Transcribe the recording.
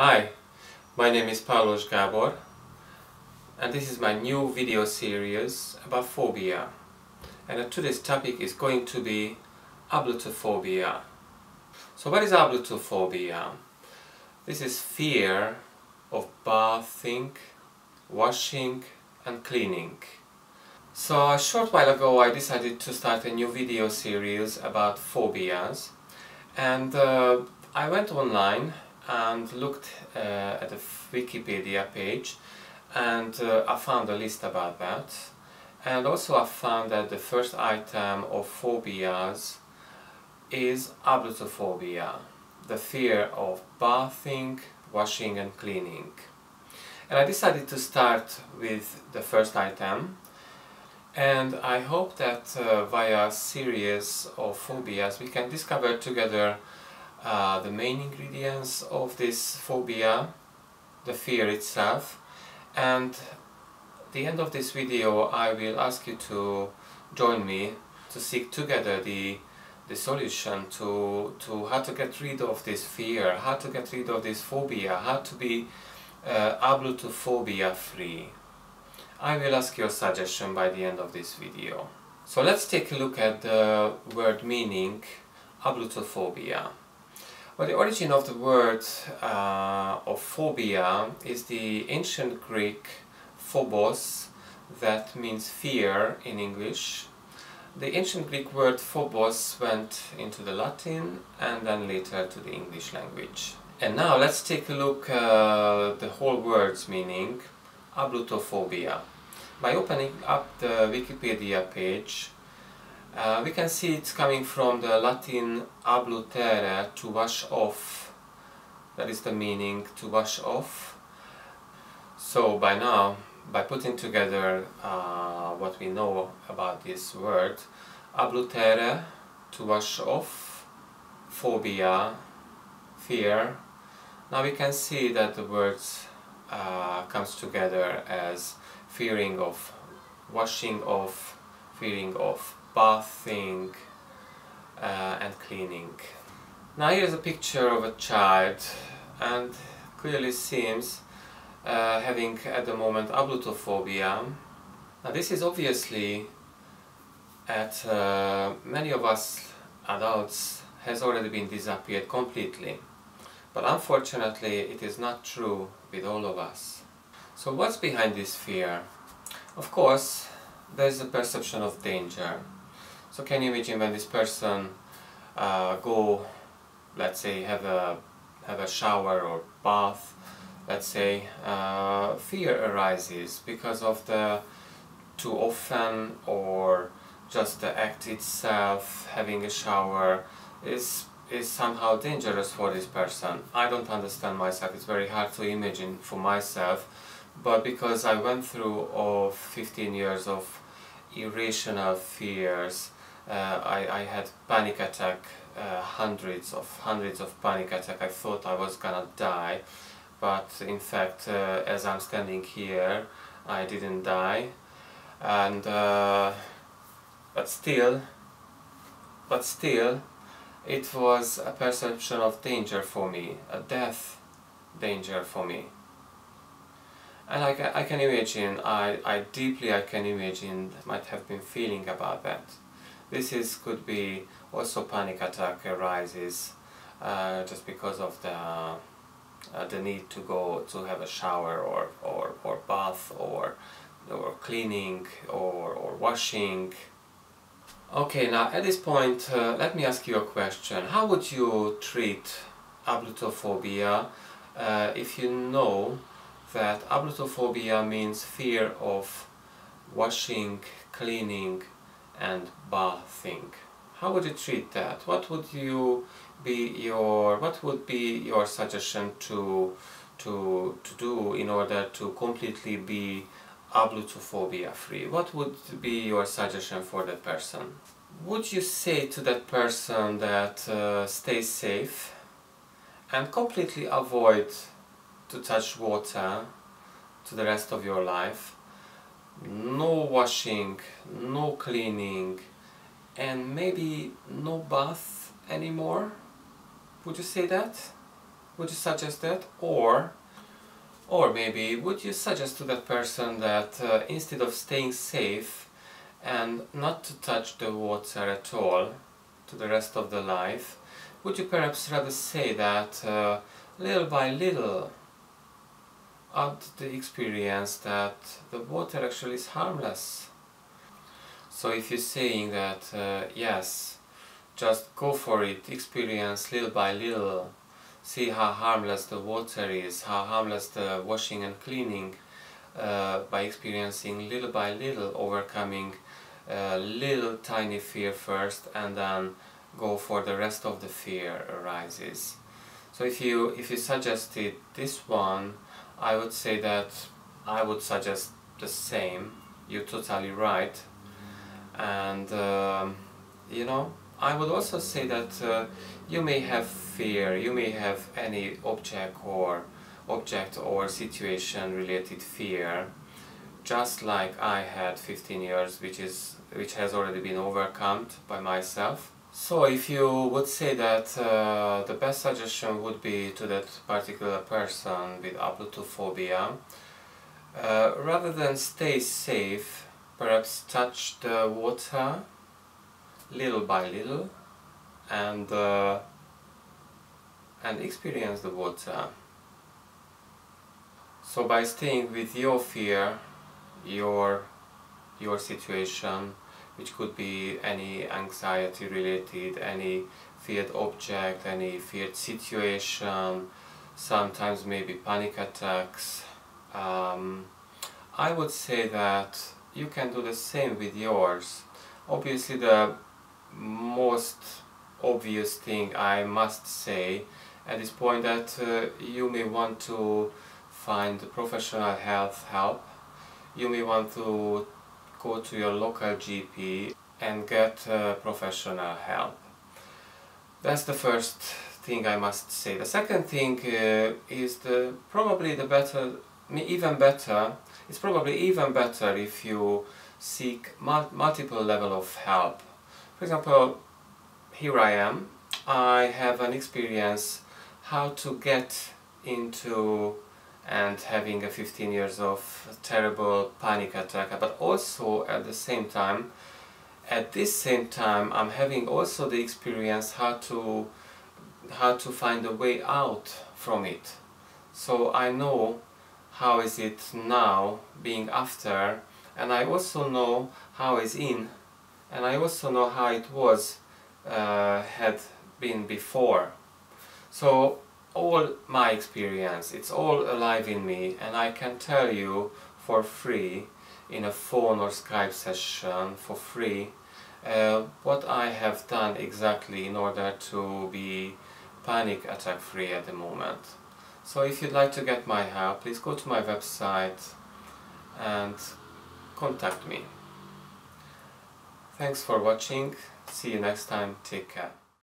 Hi, my name is Paulos Gábor and this is my new video series about phobia, and today's topic is going to be ablutophobia. So what is ablutophobia? This is fear of bathing, washing and cleaning. So a short while ago I decided to start a new video series about phobias, and I went online and looked at the Wikipedia page, and I found a list about that, and also I found that the first item of phobias is ablutophobia, the fear of bathing, washing and cleaning. And I decided to start with the first item, and I hope that via a series of phobias we can discover together the main ingredients of this phobia, the fear itself, and at the end of this video I will ask you to join me to seek together the solution to how to get rid of this fear, how to get rid of this phobia, how to be ablutophobia free. I will ask your suggestion by the end of this video. So let's take a look at the word meaning ablutophobia. Well, the origin of the word of phobia is the ancient Greek phobos, that means fear in English. The ancient Greek word phobos went into the Latin and then later to the English language. And now let's take a look at the whole word's meaning, ablutophobia. By opening up the Wikipedia page, we can see it's coming from the Latin ablutere, to wash off. That is the meaning, to wash off. So by now, by putting together what we know about this word, ablutere, to wash off, phobia, fear, now we can see that the words comes together as fearing of washing off, fearing of bathing and cleaning. Now here's a picture of a child, and clearly seems having at the moment ablutophobia. Now this is obviously at many of us adults has already been disappeared completely, but unfortunately it is not true with all of us. So what's behind this fear? Of course there is a perception of danger. So can you imagine when this person go, let's say, have a shower or bath, let's say, fear arises because of the too often, or just the act itself, having a shower is somehow dangerous for this person. I don't understand myself, it's very hard to imagine for myself, but because I went through 15 years of irrational fears, I had panic attack, hundreds of panic attack. I thought I was gonna die, but in fact as I'm standing here I didn't die, and but still it was a perception of danger for me, a death danger for me. And I can imagine, I deeply can imagine might have been feeling about that. This could be also panic attack arises just because of the need to go to have a shower or bath or cleaning or washing. Okay, now at this point let me ask you a question. How would you treat ablutophobia if you know that ablutophobia means fear of washing, cleaning and bathing? How would you treat that? What would be your suggestion to do in order to completely be ablutophobia free? What would be your suggestion for that person? Would you say to that person that stay safe and completely avoid to touch water to the rest of your life, no washing, no cleaning, and maybe no bath anymore? Would you say that? Would you suggest that? Or maybe would you suggest to that person that instead of staying safe and not to touch the water at all to the rest of the life, would you perhaps rather say that little by little add the experience that the water actually is harmless? So if you're saying that yes, just go for it, experience little by little, see how harmless the water is, how harmless the washing and cleaning, by experiencing little by little, overcoming little tiny fear first, and then go for the rest of the fear arises. So if you suggested this one, I would say that I would suggest the same. You're totally right. And you know, I would also say that you may have fear, you may have any object or situation related fear, just like I had 15 years, which has already been overcome by myself. So if you would say that the best suggestion would be to that particular person with Ablutophobia, rather than stay safe, perhaps touch the water little by little and experience the water. So by staying with your fear, your situation, which could be any anxiety related, any feared object, any feared situation, sometimes maybe panic attacks, I would say that you can do the same with yours. Obviously the most obvious thing I must say at this point that you may want to find professional health help. You may want to go to your local GP and get professional help. That's the first thing I must say. The second thing is probably even better. It's probably even better if you seek multiple level of help. For example, here I am. I have an experience how to get into and having a 15 years of terrible panic attack, but also at this same time I'm having also the experience how to find a way out from it. So I know how is it now being after, and I also know how is in, and I also know how it was had been before. So all my experience, it's all alive in me, and I can tell you for free in a phone or Skype session for free what I have done exactly in order to be panic attack free at the moment. So if you'd like to get my help, please go to my website and contact me. Thanks for watching. See you next time. Take care.